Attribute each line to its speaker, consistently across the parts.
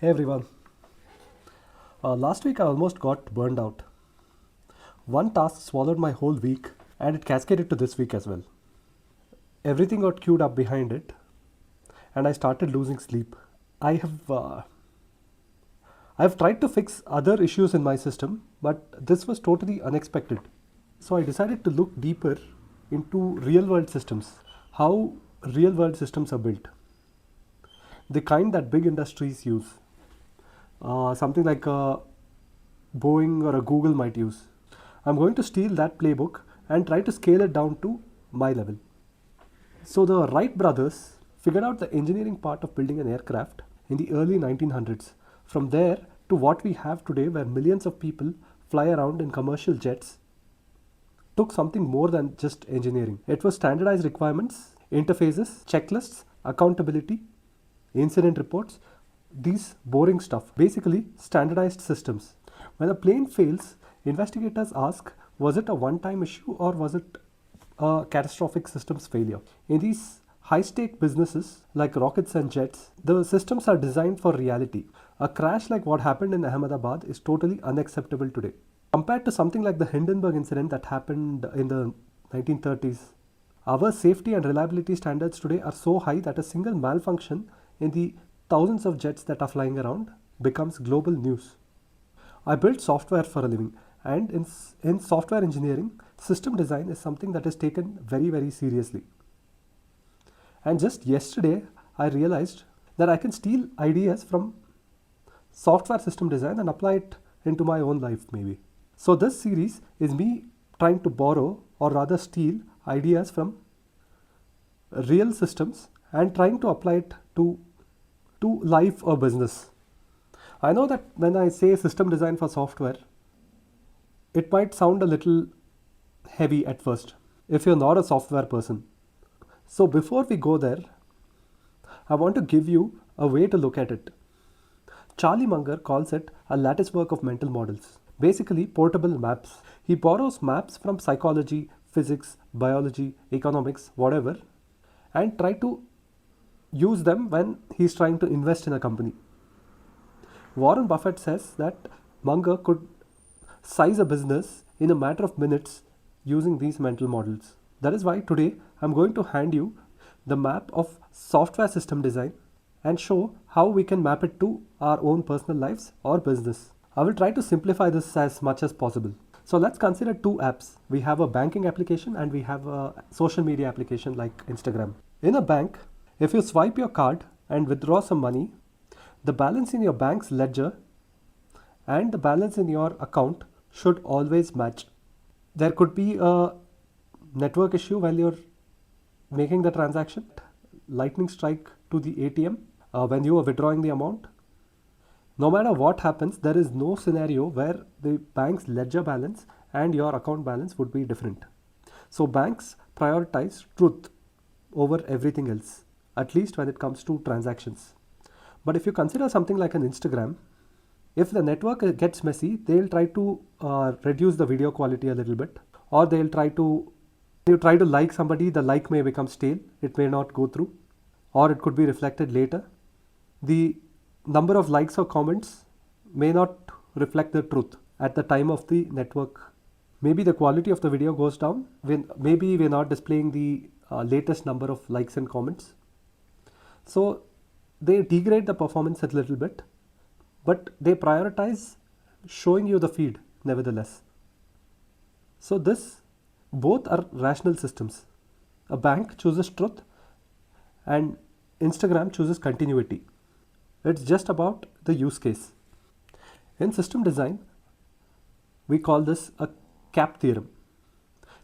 Speaker 1: Hey everyone. Last week I almost got burned out. One task swallowed my whole week and it cascaded to this week as well. Everything got queued up behind it and I started losing sleep. I have I've tried to fix other issues in my system, but this was totally unexpected. So I decided to look deeper into real world systems, how real world systems are built, the kind that big industries use, something like a Boeing or a Google might use. I'm going to steal that playbook and try to scale it down to my level. So the Wright brothers figured out the engineering part of building an aircraft in the early 1900s. From there to what we have today, where millions of people fly around in commercial jets, took something more than just engineering. It was standardized requirements, interfaces, checklists, accountability, incident reports, these boring stuff. Basically, standardized systems. When a plane fails, investigators ask, was it a one-time issue or was it a catastrophic systems failure? In these high-stake businesses like rockets and jets, the systems are designed for reality. A crash like what happened in Ahmedabad is totally unacceptable today. Compared to something like the Hindenburg incident that happened in the 1930s, our safety and reliability standards today are so high that a single malfunction in the thousands of jets that are flying around becomes global news. I build software for a living, and in software engineering, system design is something that is taken very, very seriously. And just yesterday, I realized that I can steal ideas from software system design and apply it into my own life, maybe. So, this series is me trying to borrow or rather steal ideas from real systems and trying to apply it to life or business. I know that when I say system design for software, it might sound a little heavy at first if you're not a software person. So before we go there, I want to give you a way to look at it. Charlie Munger calls it a lattice work of mental models, basically portable maps. He borrows maps from psychology, physics, biology, economics, whatever, and try to use them when he's trying to invest in a company. Warren Buffett says that Munger could size a business in a matter of minutes using these mental models. That is why today I'm going to hand you the map of software system design and show how we can map it to our own personal lives or business. I will try to simplify this as much as possible. So let's consider two apps. We have a banking application and we have a social media application like Instagram. In a bank, if you swipe your card and withdraw some money, the balance in your bank's ledger and the balance in your account should always match. There could be a network issue while you're making the transaction, lightning strike to the ATM when you are withdrawing the amount. No matter what happens, there is no scenario where the bank's ledger balance and your account balance would be different. So banks prioritize truth over everything else, at least when it comes to transactions. But if you consider something like an Instagram, if the network gets messy, they'll try to reduce the video quality a little bit, or they'll try to like somebody, the like may become stale, it may not go through, or it could be reflected later. The number of likes or comments may not reflect the truth at the time of the network. Maybe the quality of the video goes down, maybe we're not displaying the latest number of likes and comments. So they degrade the performance a little bit, but they prioritize showing you the feed nevertheless. So both are rational systems. A bank chooses truth and Instagram chooses continuity. It's just about the use case. In system design, we call this a CAP theorem.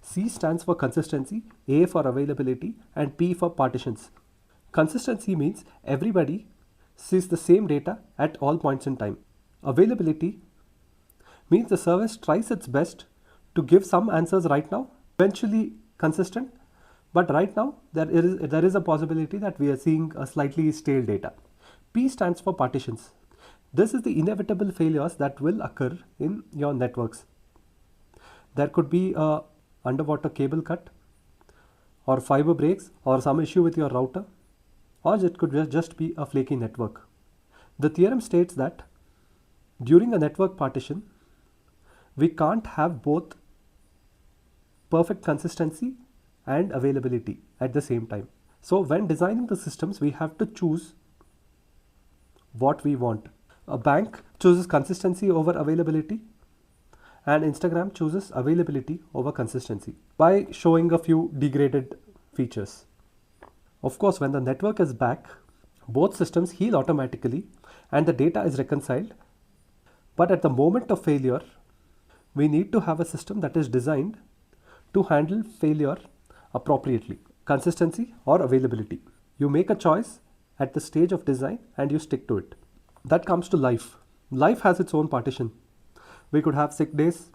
Speaker 1: C stands for consistency, A for availability, and P for partitions. Consistency means everybody sees the same data at all points in time. Availability means the service tries its best to give some answers right now, eventually consistent, but right now there is a possibility that we are seeing a slightly stale data. P stands for partitions. This is the inevitable failures that will occur in your networks. There could be a underwater cable cut, or fiber breaks, or some issue with your router, or it could just be a flaky network. The theorem states that during a network partition, we can't have both perfect consistency and availability at the same time. So when designing the systems, we have to choose what we want. A bank chooses consistency over availability, and Instagram chooses availability over consistency by showing a few degraded features. Of course, when the network is back, both systems heal automatically and the data is reconciled. But at the moment of failure, we need to have a system that is designed to handle failure appropriately, consistency or availability. You make a choice at the stage of design and you stick to it. That comes to life. Life has its own partition. We could have sick days,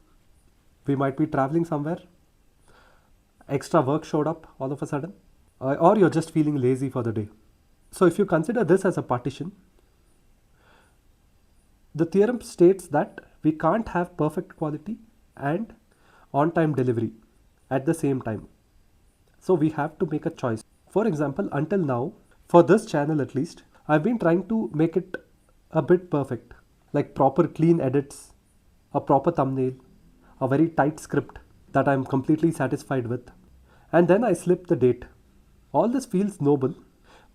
Speaker 1: we might be traveling somewhere, extra work showed up all of a sudden, or you're just feeling lazy for the day. So if you consider this as a partition, the theorem states that we can't have perfect quality and on-time delivery at the same time. So we have to make a choice. For example, until now, for this channel at least, I've been trying to make it a bit perfect, like proper clean edits, a proper thumbnail, a very tight script that I'm completely satisfied with. And then I slip the date. All this feels noble,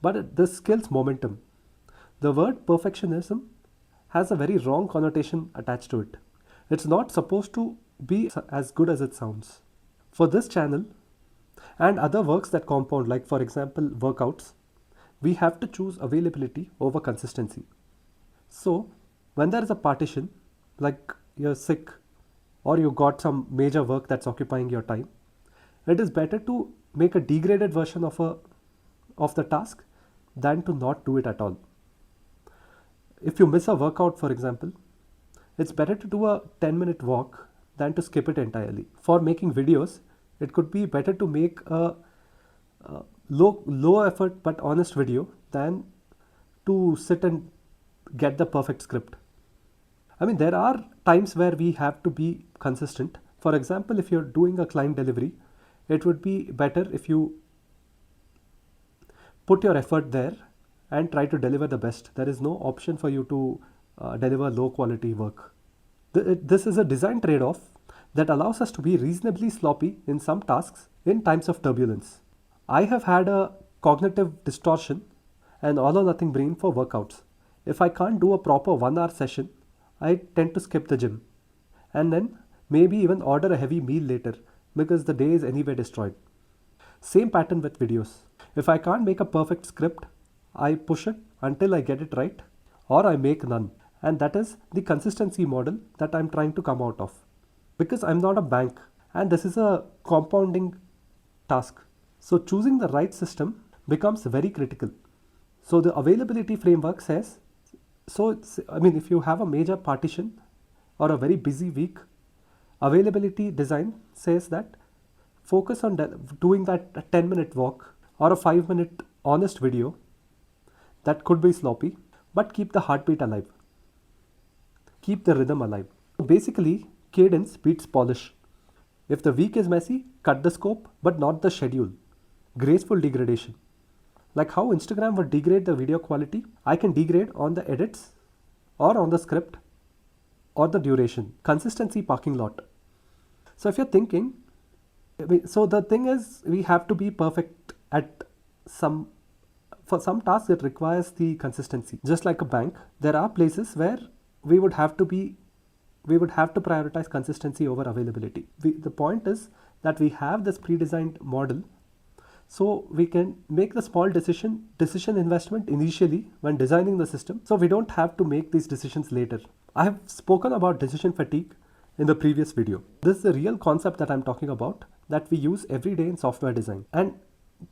Speaker 1: but this kills momentum. The word perfectionism has a very wrong connotation attached to it. It's not supposed to be as good as it sounds. For this channel and other works that compound, like for example workouts, we have to choose availability over consistency. So when there is a partition, like you're sick or you got some major work that's occupying your time, it is better to make a degraded version of the task than to not do it at all. If you miss a workout, for example, it's better to do a 10-minute walk than to skip it entirely. For making videos, it could be better to make a low effort but honest video than to sit and get the perfect script. I mean, there are times where we have to be consistent. For example, if you're doing a client delivery, it would be better if you put your effort there and try to deliver the best. There is no option for you to deliver low quality work. This is a design trade-off that allows us to be reasonably sloppy in some tasks in times of turbulence. I have had a cognitive distortion and all or nothing brain for workouts. If I can't do a proper 1 hour session, I tend to skip the gym and then maybe even order a heavy meal later because the day is anyway destroyed. Same pattern with videos. If I can't make a perfect script, I push it until I get it right or I make none. And that is the consistency model that I'm trying to come out of. Because I'm not a bank and this is a compounding task. So choosing the right system becomes very critical. So the availability framework says, if you have a major partition or a very busy week, availability design says that focus on doing that 10-minute walk or a 5-minute honest video that could be sloppy, but keep the heartbeat alive. Keep the rhythm alive. Basically, cadence beats polish. If the week is messy, cut the scope, but not the schedule. Graceful degradation. Like how Instagram would degrade the video quality, I can degrade on the edits or on the script or the duration. Consistency parking lot. So if you're thinking, so the thing is we have to be perfect at for some tasks it requires the consistency. Just like a bank, there are places where we would have to prioritize consistency over availability. The point is that we have this pre-designed model so we can make the small decision investment initially when designing the system, so we don't have to make these decisions later. I have spoken about decision fatigue in the previous video. This is a real concept that I'm talking about that we use every day in software design. And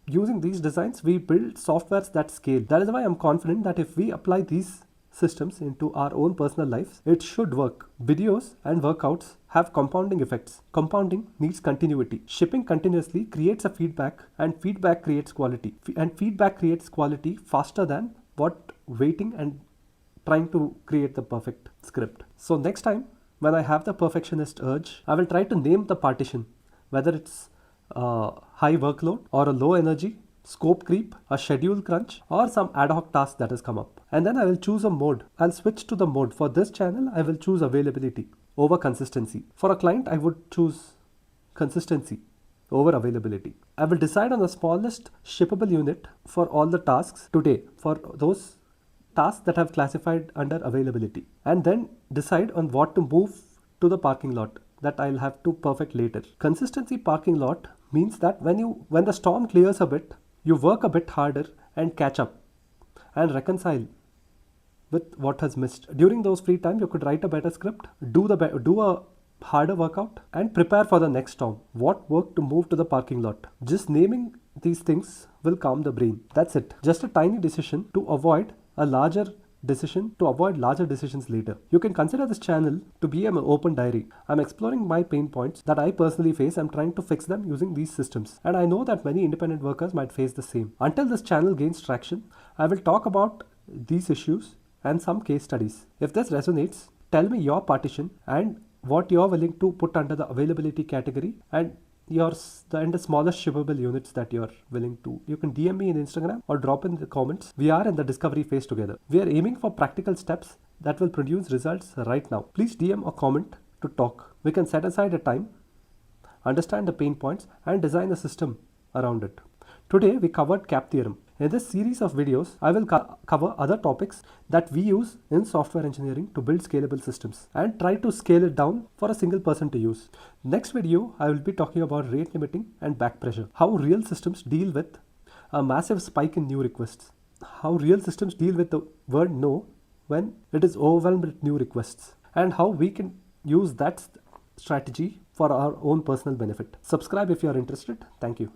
Speaker 1: using these designs, we build softwares that scale. That is why I'm confident that if we apply these systems into our own personal lives, it should work. Videos and workouts have compounding effects. Compounding needs continuity. Shipping continuously creates a feedback, and feedback creates quality. And feedback creates quality faster than what waiting and trying to create the perfect script. So next time when I have the perfectionist urge, I will try to name the partition, whether it's high workload or a low energy scope creep, a schedule crunch, or some ad hoc task that has come up. And then I will choose a mode. I'll switch to the mode. For this channel, I will choose availability over consistency. For a client, I would choose consistency over availability. I will decide on the smallest shippable unit for all the tasks today for those tasks that have classified under availability, and then decide on what to move to the parking lot that I'll have to perfect later. Consistency parking lot means that when the storm clears a bit, you work a bit harder and catch up and reconcile with what has missed. During those free time, you could write a better script, do a harder workout, and prepare for the next storm. What work to move to the parking lot? Just naming these things will calm the brain. That's it. Just a tiny decision to avoid larger decisions later. You can consider this channel to be an open diary. I'm exploring my pain points that I personally face. I'm trying to fix them using these systems. And I know that many independent workers might face the same. Until this channel gains traction, I will talk about these issues and some case studies. If this resonates, tell me your partition and what you're willing to put under the availability category, and the smallest shippable units that you're willing to. You can DM me in Instagram or drop in the comments. We are in the discovery phase together. We are aiming for practical steps that will produce results right now. Please DM or comment to talk. We can set aside a time, understand the pain points, and design a system around it. Today we covered CAP theorem. In this series of videos, I will cover other topics that we use in software engineering to build scalable systems and try to scale it down for a single person to use. Next video, I will be talking about rate limiting and back pressure, how real systems deal with a massive spike in new requests, how real systems deal with the word no when it is overwhelmed with new requests, and how we can use that strategy for our own personal benefit. Subscribe if you are interested. Thank you.